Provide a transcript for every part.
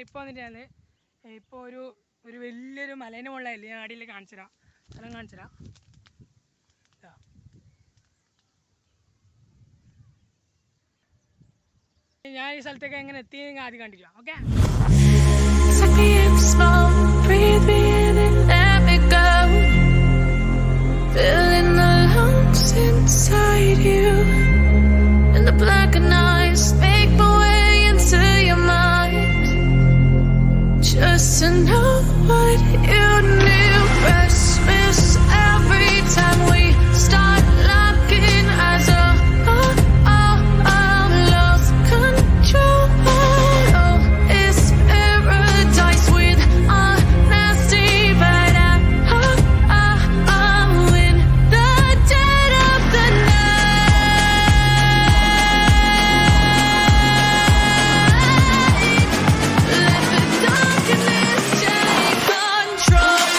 ഇപ്പോൾ വന്നിട്ടാണ് ഇപ്പോൾ ഒരു വലിയൊരു മലേൻ്റെ മുകളിലായില്ലേ ഞാൻ അടിയിൽ കാണിച്ചു തരാം സ്ഥലം കാണിച്ചു തരാം ഞാൻ ഈ സ്ഥലത്തേക്ക് എങ്ങനെ എത്തി ആദ്യം കണ്ടില്ല okay inside you and the blackened eyes make my way into your mind just to know what you knew. Restless every time we start locking eyes. Lost control. Oh, it's paradise with honesty, but I'm in the dead of the night. Let the darkness take control.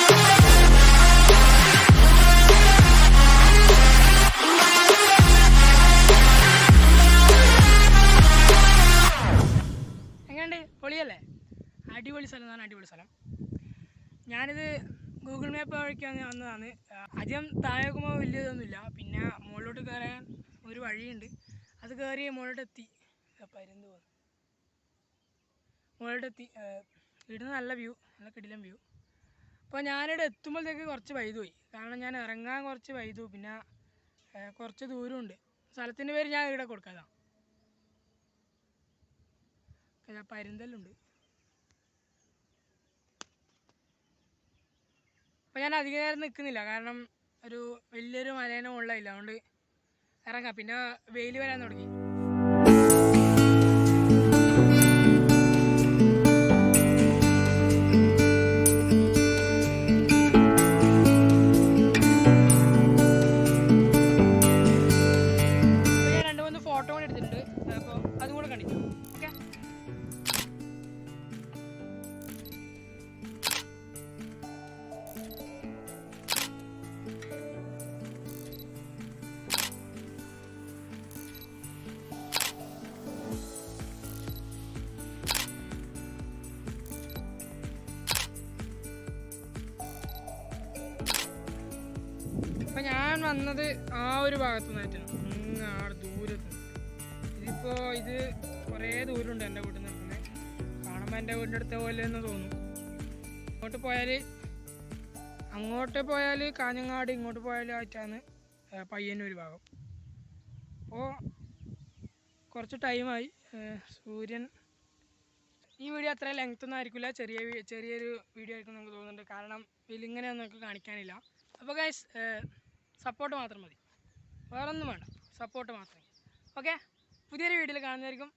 എങ്ങനെയുണ്ട് പൊളിയല്ലേ അടിപൊളി സ്ഥലം എന്നാണ് അടിപൊളി സ്ഥലം ഞാനിത് Google map വഴിക്കാണ് വന്നതാണ് ആദ്യം താഴെ നോക്കുമ്പോൾ വലിയതൊന്നുമില്ല പിന്നെ മുകളിലോട്ട് കയറാൻ ഒരു വഴിയുണ്ട് അത് കയറി മുകളിലോട്ടെത്തി പരുന്ത് പോകുന്നു മുകളിലോട്ടെത്തി ഇവിടുന്ന് നല്ല വ്യൂ നല്ല കിടിലം വ്യൂ അപ്പോൾ ഞാനിവിടെ എത്തുമ്പോഴത്തേക്ക് കുറച്ച് വൈദ്യു പോയി കാരണം ഞാൻ ഇറങ്ങാൻ കുറച്ച് വൈദ്യു പിന്നെ കുറച്ച് ദൂരമുണ്ട് സ്ഥലത്തിൻ്റെ പേര് ഞാൻ ഇവിടെ കൊടുക്കാതാണ് പരുന്തലുണ്ട് അപ്പോൾ ഞാൻ അധികം നേരം നിൽക്കുന്നില്ല കാരണം ഒരു വലിയൊരു മലേനെ മുകളിലായില്ല അതുകൊണ്ട് ഇറങ്ങാം പിന്നെ വെയിൽ വരാൻ തുടങ്ങി ഞാൻ 2-3 ഫോട്ടോ കൂടി എടുത്തിട്ടുണ്ട് അപ്പോൾ അതും കൂടെ കണ്ടിട്ടു ഓക്കെ അപ്പം ഞാൻ വന്നത് ആ ഒരു ഭാഗത്തു നിന്നായിട്ടാണ് ആ ദൂരത്ത് ഇതിപ്പോൾ ഇത് കുറേ ദൂരമുണ്ട് എൻ്റെ വീട്ടിൽ നിന്ന് നിൽക്കുന്നത് കാണുമ്പോൾ എൻ്റെ വീടിൻ്റെ അടുത്ത പോലെ എന്ന് തോന്നും അങ്ങോട്ട് പോയാൽ കാഞ്ഞങ്ങാട് ഇങ്ങോട്ട് പോയാൽ ആയിട്ടാണ് പയ്യന്നൂർ ഭാഗം അപ്പോൾ കുറച്ച് ടൈമായി സൂര്യൻ ഈ വീഡിയോ അത്ര ലെങ്ത്തൊന്നും ആയിരിക്കില്ല ചെറിയൊരു വീഡിയോ ആയിരിക്കും നമുക്ക് തോന്നുന്നുണ്ട് കാരണം ഇതിലിങ്ങനെ നമുക്ക് കാണിക്കാനില്ല അപ്പോൾ ഗൈസ് സപ്പോർട്ട് മാത്രം മതി വേറൊന്നും വേണ്ട സപ്പോർട്ട് മാത്രം ഓക്കെ പുതിയൊരു വീഡിയോയിൽ കാണുന്നതായിരിക്കും